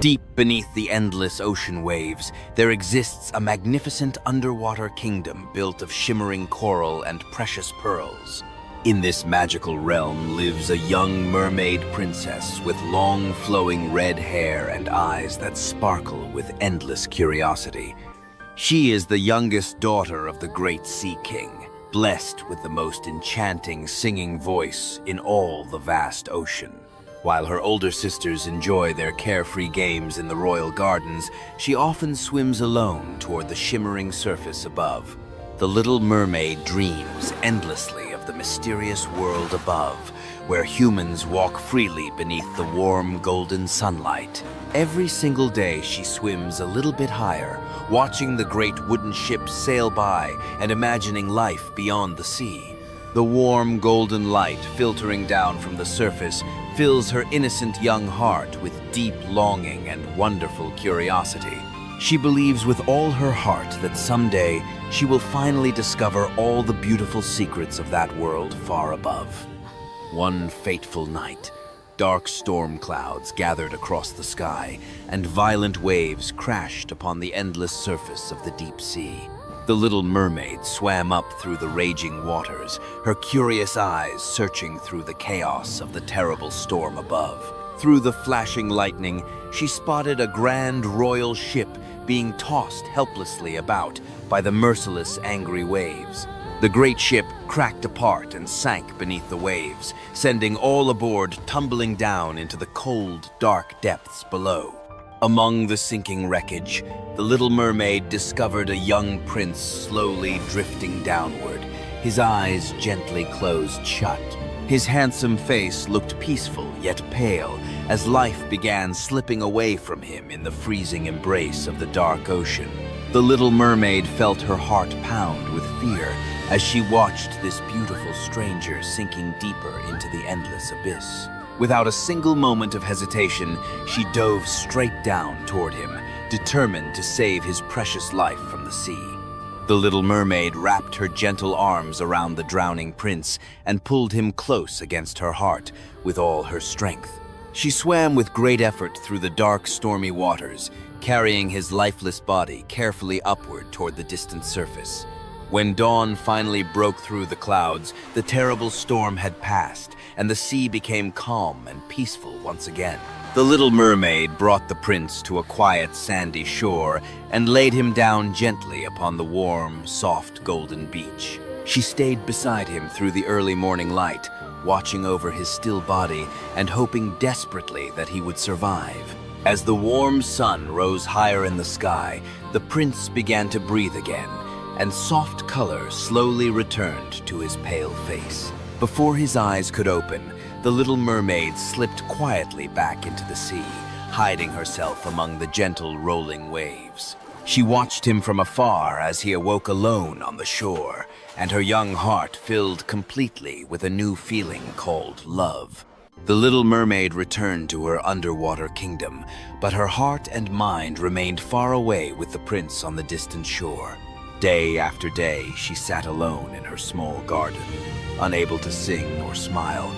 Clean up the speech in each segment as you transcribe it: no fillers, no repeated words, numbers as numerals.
Deep beneath the endless ocean waves, there exists a magnificent underwater kingdom built of shimmering coral and precious pearls. In this magical realm lives a young mermaid princess with long flowing red hair and eyes that sparkle with endless curiosity. She is the youngest daughter of the great Sea King, blessed with the most enchanting singing voice in all the vast ocean. While her older sisters enjoy their carefree games in the royal gardens, she often swims alone toward the shimmering surface above. The little mermaid dreams endlessly of the mysterious world above, where humans walk freely beneath the warm golden sunlight. Every single day she swims a little bit higher, watching the great wooden ships sail by and imagining life beyond the sea. The warm golden light filtering down from the surface fills her innocent young heart with deep longing and wonderful curiosity. She believes with all her heart that someday she will finally discover all the beautiful secrets of that world far above. One fateful night, dark storm clouds gathered across the sky, and violent waves crashed upon the endless surface of the deep sea. The little mermaid swam up through the raging waters, her curious eyes searching through the chaos of the terrible storm above. Through the flashing lightning, she spotted a grand royal ship being tossed helplessly about by the merciless, angry waves. The great ship cracked apart and sank beneath the waves, sending all aboard tumbling down into the cold, dark depths below. Among the sinking wreckage, the little mermaid discovered a young prince slowly drifting downward, his eyes gently closed shut. His handsome face looked peaceful yet pale as life began slipping away from him in the freezing embrace of the dark ocean. The little mermaid felt her heart pound with fear as she watched this beautiful stranger sinking deeper into the endless abyss. Without a single moment of hesitation, she dove straight down toward him, determined to save his precious life from the sea. The little mermaid wrapped her gentle arms around the drowning prince and pulled him close against her heart with all her strength. She swam with great effort through the dark, stormy waters, carrying his lifeless body carefully upward toward the distant surface. When dawn finally broke through the clouds, the terrible storm had passed, and the sea became calm and peaceful once again. The little mermaid brought the prince to a quiet, sandy shore and laid him down gently upon the warm, soft, golden beach. She stayed beside him through the early morning light, watching over his still body and hoping desperately that he would survive. As the warm sun rose higher in the sky, the prince began to breathe again, and soft color slowly returned to his pale face. Before his eyes could open, the little mermaid slipped quietly back into the sea, hiding herself among the gentle rolling waves. She watched him from afar as he awoke alone on the shore, and her young heart filled completely with a new feeling called love. The little mermaid returned to her underwater kingdom, but her heart and mind remained far away with the prince on the distant shore. Day after day, she sat alone in her small garden, unable to sing or smile,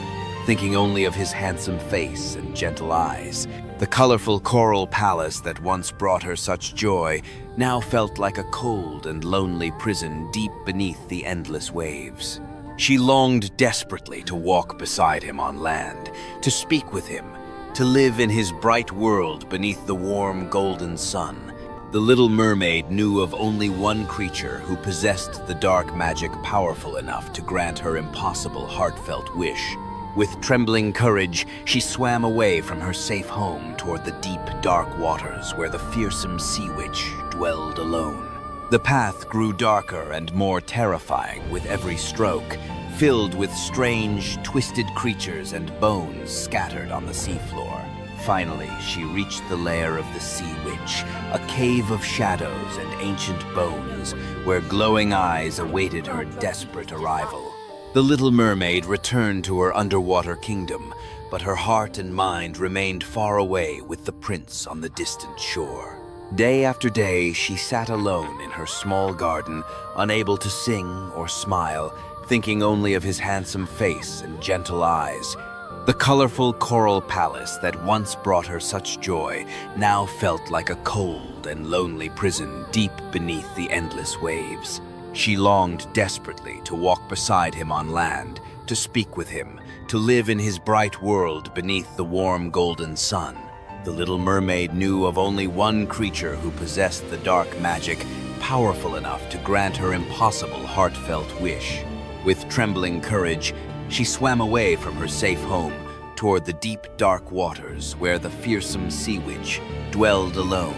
thinking only of his handsome face and gentle eyes. The colorful coral palace that once brought her such joy now felt like a cold and lonely prison deep beneath the endless waves. She longed desperately to walk beside him on land, to speak with him, to live in his bright world beneath the warm golden sun. The little mermaid knew of only one creature who possessed the dark magic powerful enough to grant her impossible heartfelt wish. With trembling courage, she swam away from her safe home toward the deep, dark waters where the fearsome sea witch dwelled alone. The path grew darker and more terrifying with every stroke, filled with strange, twisted creatures and bones scattered on the seafloor. Finally, she reached the lair of the sea witch, a cave of shadows and ancient bones, where glowing eyes awaited her desperate arrival. The little mermaid returned to her underwater kingdom, but her heart and mind remained far away with the prince on the distant shore. Day after day, she sat alone in her small garden, unable to sing or smile, thinking only of his handsome face and gentle eyes. The colorful coral palace that once brought her such joy now felt like a cold and lonely prison deep beneath the endless waves. She longed desperately to walk beside him on land, to speak with him, to live in his bright world beneath the warm golden sun. The little mermaid knew of only one creature who possessed the dark magic powerful enough to grant her impossible heartfelt wish. With trembling courage, she swam away from her safe home toward the deep, dark waters where the fearsome sea witch dwelled alone.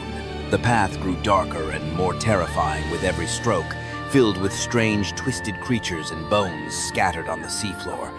The path grew darker and more terrifying with every stroke, filled with strange, twisted creatures and bones scattered on the seafloor.